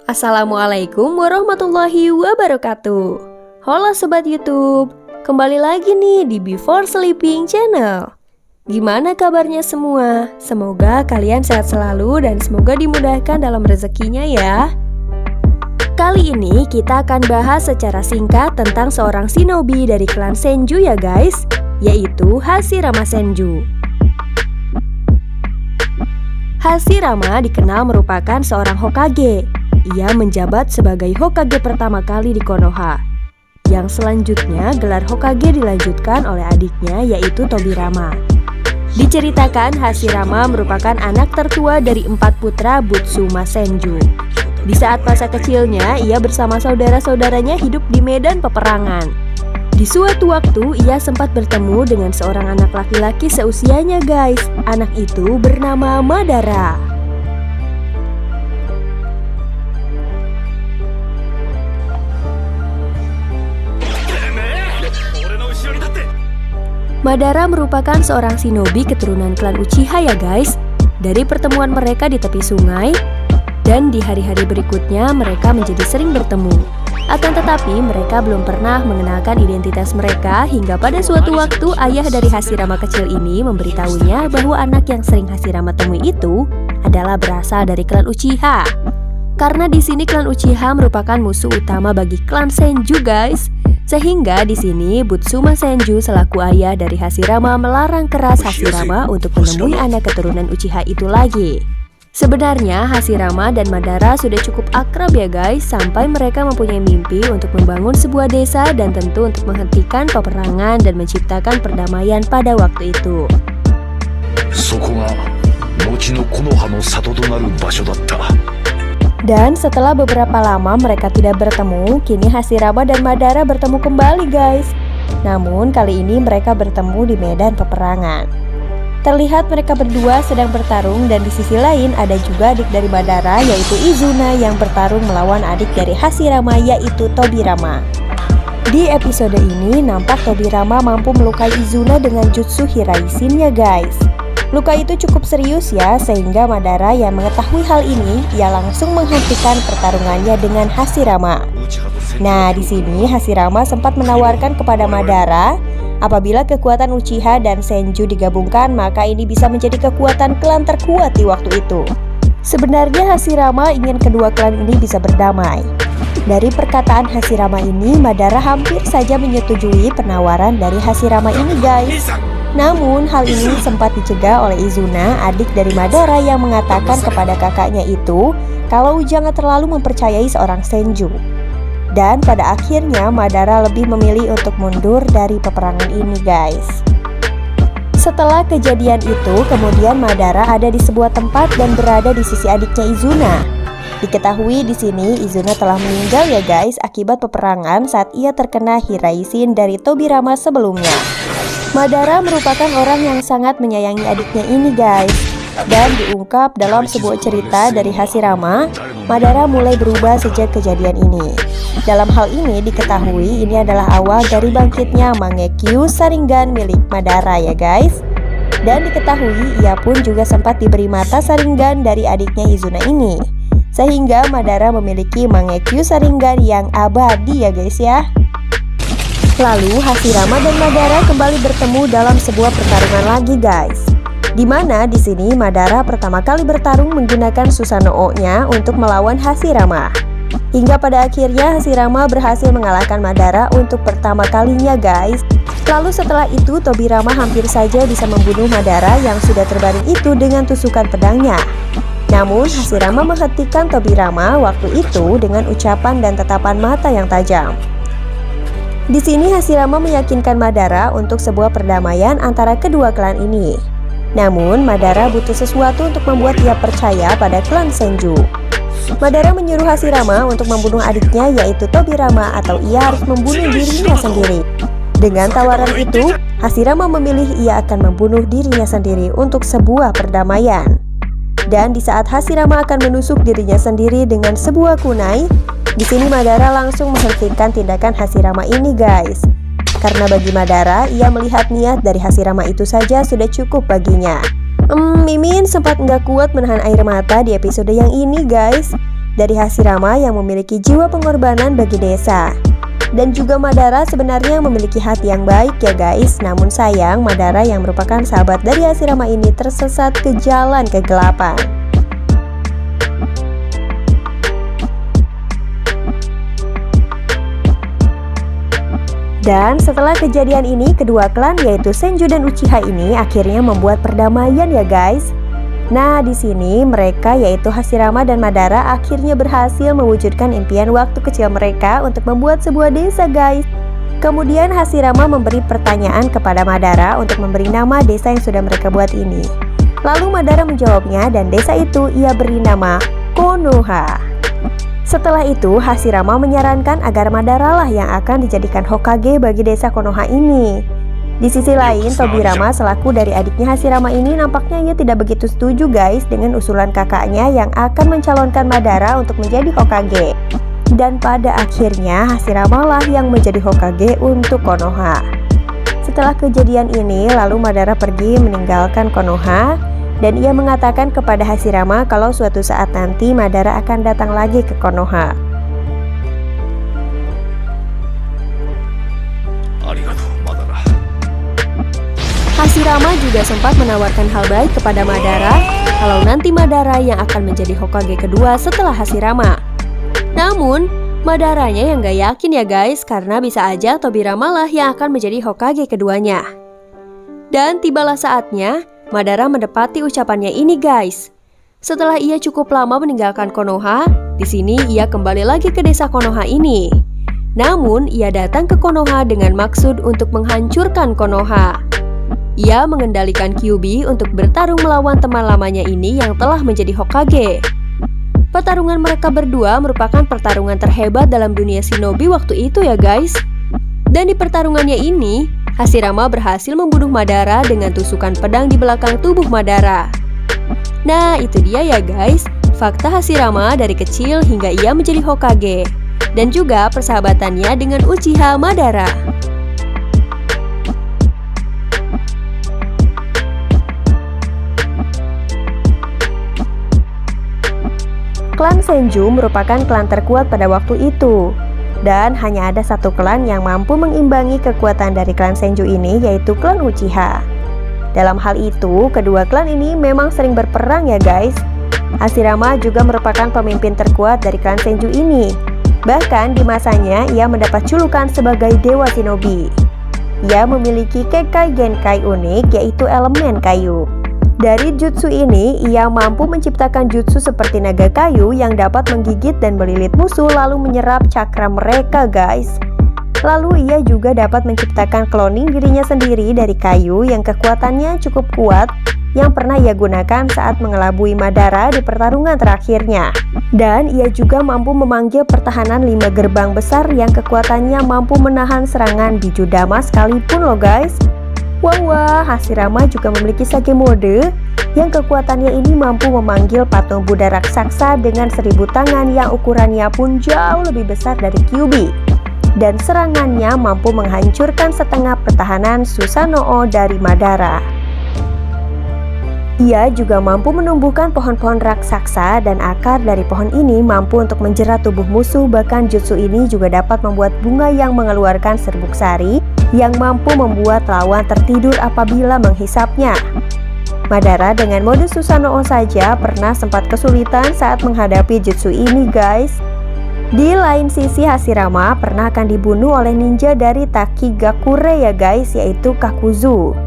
Assalamualaikum warahmatullahi wabarakatuh. Halo Sobat YouTube, kembali lagi nih di Before Sleeping Channel. Gimana kabarnya semua? Semoga kalian sehat selalu dan semoga dimudahkan dalam rezekinya ya. Kali ini kita akan bahas secara singkat tentang seorang shinobi dari klan Senju ya guys, yaitu Hashirama Senju. Hashirama dikenal merupakan seorang Hokage. Ia menjabat sebagai Hokage pertama kali di Konoha. Yang selanjutnya gelar Hokage dilanjutkan oleh adiknya yaitu Tobirama. Diceritakan Hashirama merupakan anak tertua dari 4 putra Butsuma Senju. Di saat masa kecilnya ia bersama saudara-saudaranya hidup di medan peperangan. Di suatu waktu ia sempat bertemu dengan seorang anak laki-laki seusianya guys. Anak itu bernama Madara. Madara merupakan seorang shinobi keturunan klan Uchiha ya guys. Dari pertemuan mereka di tepi sungai dan di hari-hari berikutnya mereka menjadi sering bertemu. Akan tetapi mereka belum pernah mengenalkan identitas mereka hingga pada suatu waktu ayah dari Hashirama kecil ini memberitahunya bahwa anak yang sering Hashirama temui itu adalah berasal dari klan Uchiha. Karena di sini klan Uchiha merupakan musuh utama bagi klan Senju guys. Sehingga di sini Butsuma Senju selaku ayah dari Hashirama melarang keras Hashirama untuk menemui anak keturunan Uchiha itu lagi. Sebenarnya Hashirama dan Madara sudah cukup akrab ya guys, sampai mereka mempunyai mimpi untuk membangun sebuah desa dan tentu untuk menghentikan peperangan dan menciptakan perdamaian pada waktu itu. Dan setelah beberapa lama mereka tidak bertemu, kini Hashirama dan Madara bertemu kembali guys. Namun kali ini mereka bertemu di medan peperangan. Terlihat mereka berdua sedang bertarung dan di sisi lain ada juga adik dari Madara yaitu Izuna yang bertarung melawan adik dari Hashirama yaitu Tobirama. Di episode ini nampak Tobirama mampu melukai Izuna dengan jutsu Hiraisin ya guys. Luka itu cukup serius ya, sehingga Madara yang mengetahui hal ini, ia langsung menghentikan pertarungannya dengan Hashirama. Nah, di sini Hashirama sempat menawarkan kepada Madara, apabila kekuatan Uchiha dan Senju digabungkan, maka ini bisa menjadi kekuatan klan terkuat di waktu itu. Sebenarnya Hashirama ingin kedua klan ini bisa berdamai. Dari perkataan Hashirama ini, Madara hampir saja menyetujui penawaran dari Hashirama ini guys. Namun hal ini sempat dicegah oleh Izuna, adik dari Madara yang mengatakan kepada kakaknya itu kalau jangan terlalu mempercayai seorang Senju. Dan pada akhirnya Madara lebih memilih untuk mundur dari peperangan ini guys. Setelah kejadian itu, kemudian Madara ada di sebuah tempat dan berada di sisi adiknya Izuna. Diketahui di sini Izuna telah meninggal ya guys akibat peperangan saat ia terkena Hiraisin dari Tobirama sebelumnya. Madara merupakan orang yang sangat menyayangi adiknya ini guys. Dan diungkap dalam sebuah cerita dari Hashirama, Madara mulai berubah sejak kejadian ini. Dalam hal ini diketahui ini adalah awal dari bangkitnya Mangekyo Sharingan milik Madara ya guys. Dan diketahui ia pun juga sempat diberi mata Sharingan dari adiknya Izuna ini. Sehingga Madara memiliki Mangekyo Sharingan yang abadi ya guys ya. Lalu Hashirama dan Madara kembali bertemu dalam sebuah pertarungan lagi guys. Dimana di sini Madara pertama kali bertarung menggunakan Susanoo-nya untuk melawan Hashirama. Hingga pada akhirnya Hashirama berhasil mengalahkan Madara untuk pertama kalinya guys. Lalu setelah itu Tobirama hampir saja bisa membunuh Madara yang sudah terbaring itu dengan tusukan pedangnya. Namun Hashirama menghentikan Tobirama waktu itu dengan ucapan dan tatapan mata yang tajam. Di sini Hashirama meyakinkan Madara untuk sebuah perdamaian antara kedua klan ini. Namun Madara butuh sesuatu untuk membuat ia percaya pada klan Senju. Madara menyuruh Hashirama untuk membunuh adiknya yaitu Tobirama atau ia harus membunuh dirinya sendiri. Dengan tawaran itu, Hashirama memilih ia akan membunuh dirinya sendiri untuk sebuah perdamaian. Dan di saat Hashirama akan menusuk dirinya sendiri dengan sebuah kunai, di sini Madara langsung menghentikan tindakan Hashirama ini guys. Karena bagi Madara, ia melihat niat dari Hashirama itu saja sudah cukup baginya. Mimin sempat nggak kuat menahan air mata di episode yang ini guys. dari Hashirama yang memiliki jiwa pengorbanan bagi desa. Dan juga Madara sebenarnya memiliki hati yang baik ya guys. Namun sayang Madara yang merupakan sahabat dari Hashirama ini tersesat ke jalan kegelapan. Dan setelah kejadian ini, kedua klan yaitu Senju dan Uchiha ini akhirnya membuat perdamaian ya guys. Nah, di sini mereka yaitu Hashirama dan Madara akhirnya berhasil mewujudkan impian waktu kecil mereka untuk membuat sebuah desa guys. Kemudian Hashirama memberi pertanyaan kepada Madara untuk memberi nama desa yang sudah mereka buat ini. Lalu Madara menjawabnya dan desa itu ia beri nama Konoha. Setelah itu, Hashirama menyarankan agar Madara lah yang akan dijadikan Hokage bagi desa Konoha ini. Di sisi lain, Tobirama selaku dari adiknya Hashirama ini nampaknya ia tidak begitu setuju guys dengan usulan kakaknya yang akan mencalonkan Madara untuk menjadi Hokage. Dan pada akhirnya Hashirama lah yang menjadi Hokage untuk Konoha. Setelah kejadian ini, lalu Madara pergi meninggalkan Konoha. Dan ia mengatakan kepada Hashirama kalau suatu saat nanti Madara akan datang lagi ke Konoha. Hashirama juga sempat menawarkan hal baik kepada Madara kalau nanti Madara yang akan menjadi Hokage kedua setelah Hashirama. Namun Madaranya yang gak yakin ya guys, karena bisa aja Tobirama lah yang akan menjadi Hokage keduanya. Dan tibalah saatnya Madara mendapati ucapannya ini guys. Setelah ia cukup lama meninggalkan Konoha, di sini ia kembali lagi ke desa Konoha ini. Namun ia datang ke Konoha dengan maksud untuk menghancurkan Konoha. Ia mengendalikan Kyuubi untuk bertarung melawan teman lamanya ini yang telah menjadi Hokage. Pertarungan mereka berdua merupakan pertarungan terhebat dalam dunia shinobi waktu itu ya guys. Dan di pertarungannya ini, Hashirama berhasil membunuh Madara dengan tusukan pedang di belakang tubuh Madara. Nah, itu dia ya guys, fakta Hashirama dari kecil hingga ia menjadi Hokage. Dan juga persahabatannya dengan Uchiha Madara. Klan Senju merupakan klan terkuat pada waktu itu. Dan hanya ada satu klan yang mampu mengimbangi kekuatan dari klan Senju ini, yaitu klan Uchiha. Dalam hal itu, kedua klan ini memang sering berperang ya guys. Hashirama juga merupakan pemimpin terkuat dari klan Senju ini. Bahkan di masanya ia mendapat julukan sebagai Dewa Shinobi. Ia memiliki Kekai Genkai unik, yaitu elemen kayu. Dari jutsu ini, ia mampu menciptakan jutsu seperti naga kayu yang dapat menggigit dan melilit musuh lalu menyerap cakra mereka guys. Lalu ia juga dapat menciptakan cloning dirinya sendiri dari kayu yang kekuatannya cukup kuat yang pernah ia gunakan saat mengelabui Madara di pertarungan terakhirnya. Dan ia juga mampu memanggil pertahanan 5 gerbang besar yang kekuatannya mampu menahan serangan Bijudama sekalipun loh guys. Wah, Hashirama juga memiliki Sage mode yang kekuatannya ini mampu memanggil patung Buddha raksasa dengan 1000 tangan yang ukurannya pun jauh lebih besar dari Kyuubi. Dan serangannya mampu menghancurkan setengah pertahanan Susanoo dari Madara. Ia juga mampu menumbuhkan pohon-pohon raksasa dan akar dari pohon ini mampu untuk menjerat tubuh musuh. Bahkan jutsu ini juga dapat membuat bunga yang mengeluarkan serbuk sari yang mampu membuat lawan tertidur apabila menghisapnya. Madara dengan mode Susanoo saja pernah sempat kesulitan saat menghadapi jutsu ini guys. Di lain sisi, Hashirama pernah akan dibunuh oleh ninja dari Takigakure ya guys, yaitu Kakuzu.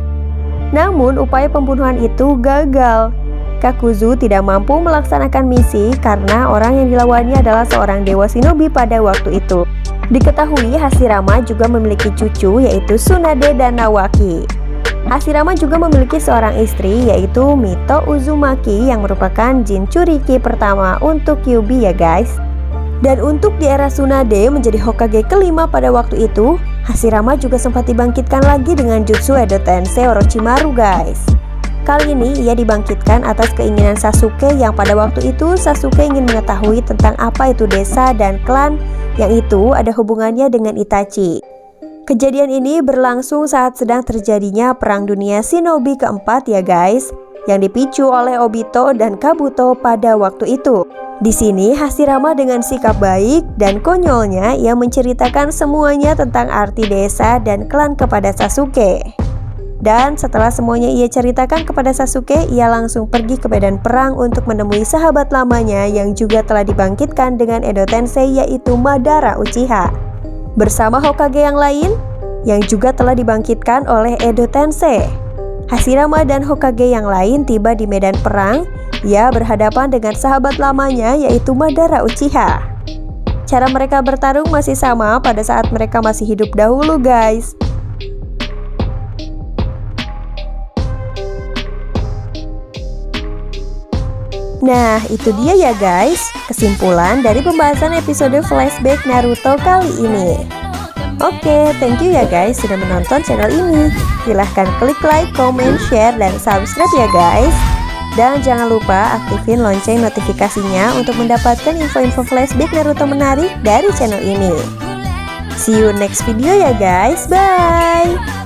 Namun upaya pembunuhan itu gagal. Kakuzu tidak mampu melaksanakan misi karena orang yang dilawannya adalah seorang dewa shinobi pada waktu itu. Diketahui Hashirama juga memiliki cucu yaitu Tsunade dan Nawaki. Hashirama juga memiliki seorang istri yaitu Mito Uzumaki yang merupakan Jinchuriki pertama untuk Kyuubi ya guys. Dan untuk di era Tsunade menjadi Hokage kelima pada waktu itu, Hashirama juga sempat dibangkitkan lagi dengan jutsu Edo Tensei Orochimaru guys. Kali ini ia dibangkitkan atas keinginan Sasuke yang pada waktu itu Sasuke ingin mengetahui tentang apa itu desa dan klan yang itu ada hubungannya dengan Itachi. Kejadian ini berlangsung saat sedang terjadinya Perang Dunia Shinobi keempat ya guys. yang dipicu oleh Obito dan Kabuto pada waktu itu. Di sini Hashirama dengan sikap baik dan konyolnya ia menceritakan semuanya tentang arti desa dan klan kepada Sasuke. Dan setelah semuanya ia ceritakan kepada Sasuke, ia langsung pergi ke medan perang untuk menemui sahabat lamanya yang juga telah dibangkitkan dengan Edo Tensei, yaitu Madara Uchiha. Bersama Hokage yang lain yang juga telah dibangkitkan oleh Edo Tensei. Hashirama dan Hokage yang lain tiba di medan perang. Ia berhadapan dengan sahabat lamanya yaitu Madara Uchiha. Cara mereka bertarung masih sama pada saat mereka masih hidup dahulu, guys. Nah, itu dia ya guys, kesimpulan dari pembahasan episode flashback Naruto kali ini. Oke, thank you ya guys sudah menonton channel ini. Silahkan klik like, comment, share, dan subscribe ya guys. Dan jangan lupa aktifin lonceng notifikasinya untuk mendapatkan info-info flashback Naruto menarik dari channel ini. See you next video ya guys, bye!